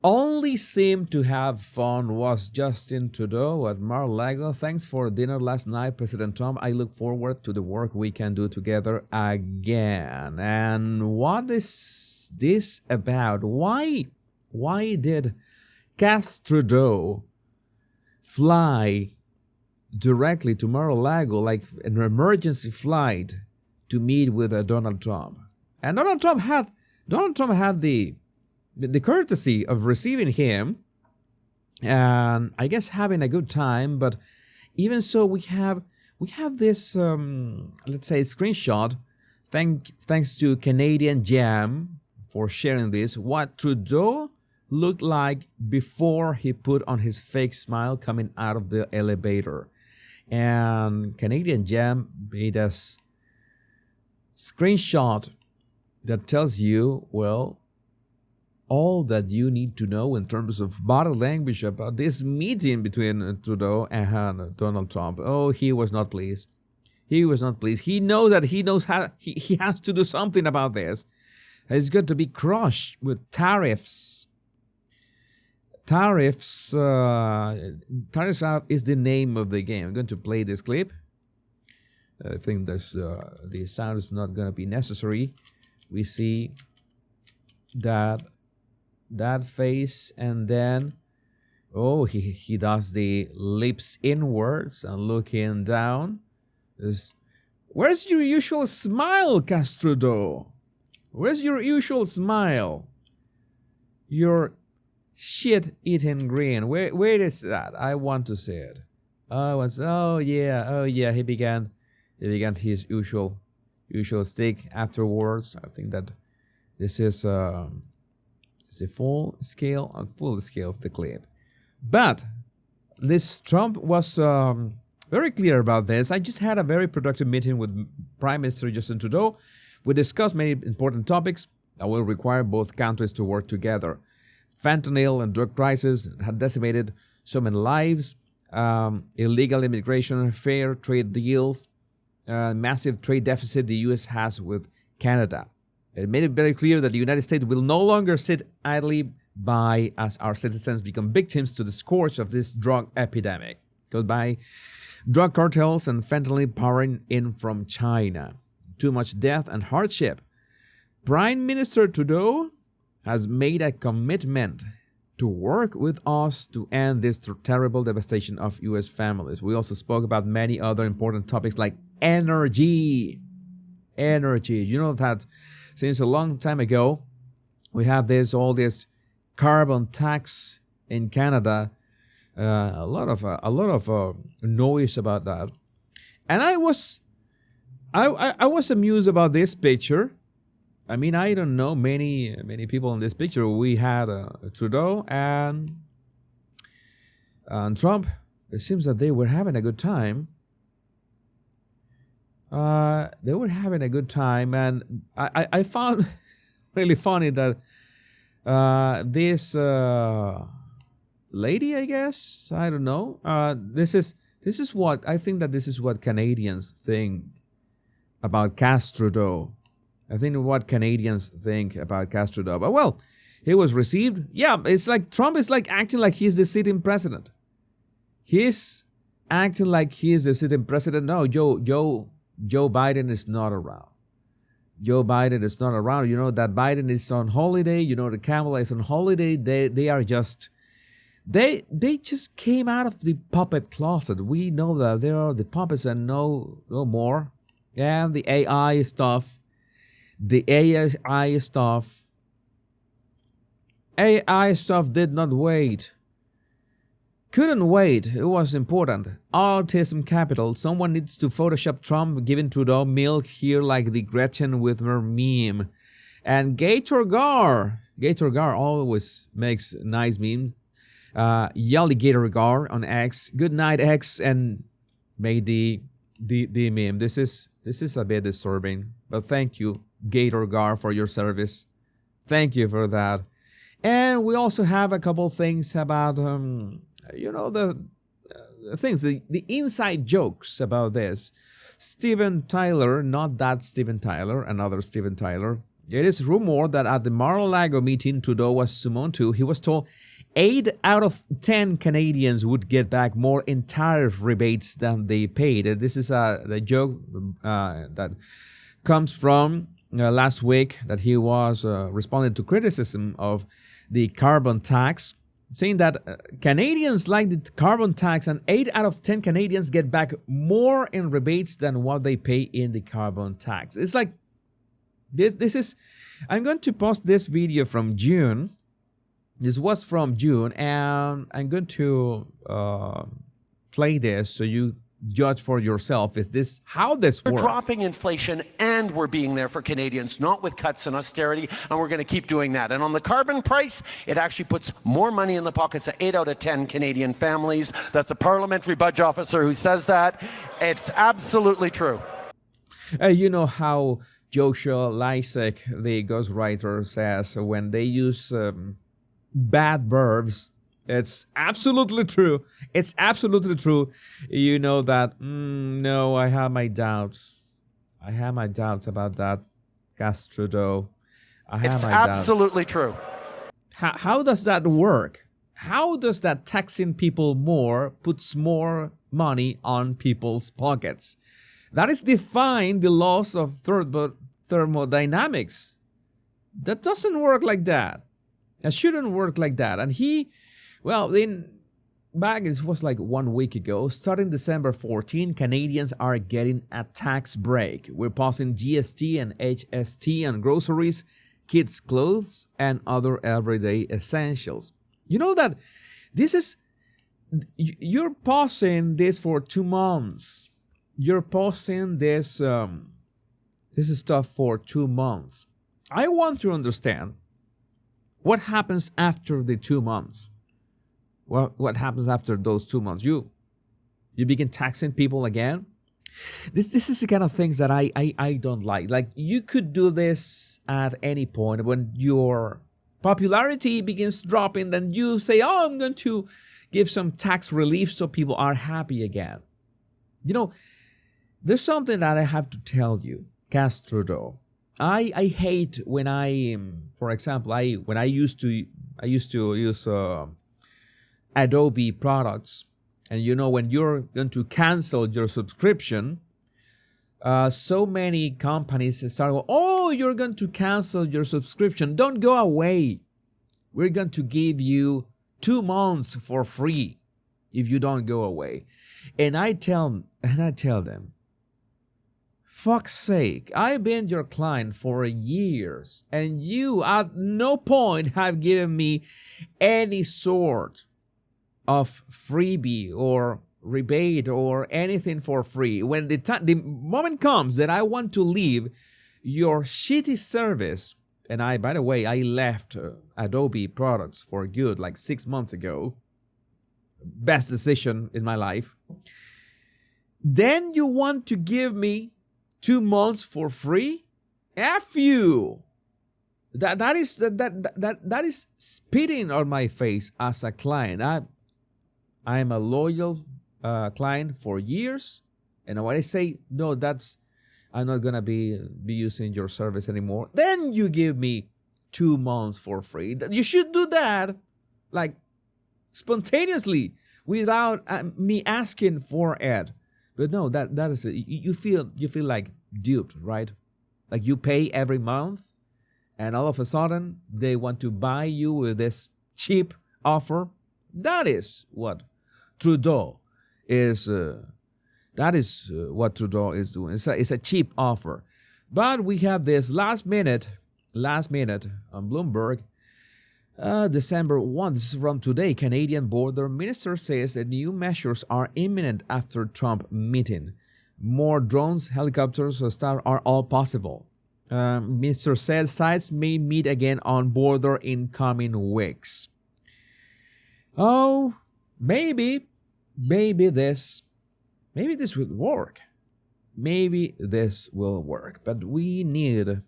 only seemed to have fun was Justin Trudeau at Mar-a-Lago. Thanks for dinner last night, President Trump. I look forward to the work we can do together again. And what is this about? Why did Trudeau fly directly to Mar-a-Lago like an emergency flight to meet with Donald Trump? And Donald Trump had the courtesy of receiving him and I guess having a good time. But even so, we have this let's say screenshot, thanks to Canadian Jam for sharing this, what Trudeau looked like before he put on his fake smile coming out of the elevator. And Canadian Jam made us screenshot that tells you, well, all that you need to know in terms of body language about this meeting between Trudeau and Donald Trump. Oh, he was not pleased. He was not pleased. He knows that he has to do something about this. He's going to be crushed with tariffs. Tariffs is the name of the game. I'm going to play this clip. I think the sound is not going to be necessary. We see that face, and then he does the lips inwards and looking down. Where's your usual smile, Trudeau? Where's your usual smile? Your shit-eating grin. Where is that? I want to see it. Oh yeah. He began his usual stick afterwards. I think that this is the full scale of the clip. But this Trump was very clear about this. I just had a very productive meeting with Prime Minister Justin Trudeau. We discussed many important topics that will require both countries to work together. Fentanyl and drug prices had decimated so many lives. Illegal immigration, fair trade deals, massive trade deficit the U.S. has with Canada. It made it very clear that the United States will no longer sit idly by as our citizens become victims to the scourge of this drug epidemic caused by drug cartels and fentanyl pouring in from China. Too much death and hardship. Prime Minister Trudeau has made a commitment to work with us to end this terrible devastation of U.S. families. We also spoke about many other important topics like energy. You know that since a long time ago, we have all this carbon tax in Canada. A lot of noise about that, and I was amused about this picture. I mean, I don't know many people in this picture. We had Trudeau and Trump. It seems that they were having a good time. They were having a good time, and I found really funny that this lady, I guess, I don't know. This is what I think that this is what Canadians think about Trudeau. I think what Canadians think about Trudeau. But well, he was received. Yeah, it's like Trump is like acting like he's the sitting president. He's acting like he's the sitting president. No, Joe Biden is not around. Joe Biden is not around. You know that Biden is on holiday. You know that Kamala is on holiday. They are just they just came out of the puppet closet. We know that they are the puppets and no more. And the AI stuff. The AI stuff did not wait. Couldn't wait. It was important. Autism capital. Someone needs to Photoshop Trump giving Trudeau milk here like the Gretchen with her meme. And Gator Gar always makes nice meme. Yelly Gator Gar on X. Good night X, and made the meme. This is a bit disturbing, but thank you, Gator Gar, for your service. Thank you for that. And we also have a couple things about the things, the inside jokes about this. Steven Tyler, not that Steven Tyler, another Steven Tyler, It is rumored that at the Mar-a-Lago meeting Trudeau was summoned to, he was told 8 out of 10 Canadians would get back more in tariff rebates than they paid. This is the joke that comes from last week, that he was responding to criticism of the carbon tax, saying that Canadians like the carbon tax, and 8 out of 10 Canadians get back more in rebates than what they pay in the carbon tax. It's like, this is, I'm going to post this video from June. This was from June, and I'm going to play this so you judge for yourself. Is this how this works? We're dropping inflation and we're being there for Canadians, not with cuts and austerity, and we're going to keep doing that. And on the carbon price, it actually puts more money in the pockets of 8 out of 10 Canadian families. That's a parliamentary budget officer who says that. It's absolutely true. You know how Joshua Lysek, the ghostwriter, says when they use bad verbs, it's absolutely true. It's absolutely true. You know that, no, I have my doubts. I have my doubts about that, Trudeau. I have my doubts. It's absolutely true. How does that work? How does that taxing people more puts more money on people's pockets? That is defying the laws of thermodynamics. That doesn't work like that. That shouldn't work like that. And back, it was like 1 week ago, starting December 14, Canadians are getting a tax break. We're passing GST and HST on groceries, kids' clothes, and other everyday essentials. You know that you're pausing this for 2 months. You're pausing this stuff for 2 months. I want to understand what happens after the 2 months. What happens after those 2 months? You begin taxing people again? This is the kind of things that I don't like. Like, you could do this at any point. When your popularity begins dropping, then you say, oh, I'm going to give some tax relief so people are happy again. You know, there's something that I have to tell you, Trudeau. I hate when for example, when I used to use Adobe products, and you know, when you're going to cancel your subscription, so many companies start, oh, you're going to cancel your subscription. Don't go away. We're going to give you 2 months for free if you don't go away. And I tell them, fuck's sake, I've been your client for years, and you at no point have given me any sort of freebie or rebate or anything for free. When the moment comes that I want to leave your shitty service, and by the way, I left Adobe products for good like 6 months ago. Best decision in my life. Then you want to give me 2 months for free? F you. That is spitting on my face as a client. I am a loyal client for years, and when I say no, I'm not gonna be using your service anymore, then you give me 2 months for free. You should do that, like, spontaneously, without me asking for it. But no, that is you feel like duped, right? Like, you pay every month, and all of a sudden they want to buy you with this cheap offer. That is what Trudeau is. That is what Trudeau is doing. It's a cheap offer. But we have this last minute on Bloomberg. December 1, this is from today. Canadian border minister says that new measures are imminent after Trump meeting. More drones, helicopters, are all possible. Minister said sides may meet again on border in coming weeks. Oh, maybe this will work. Maybe this will work. But we need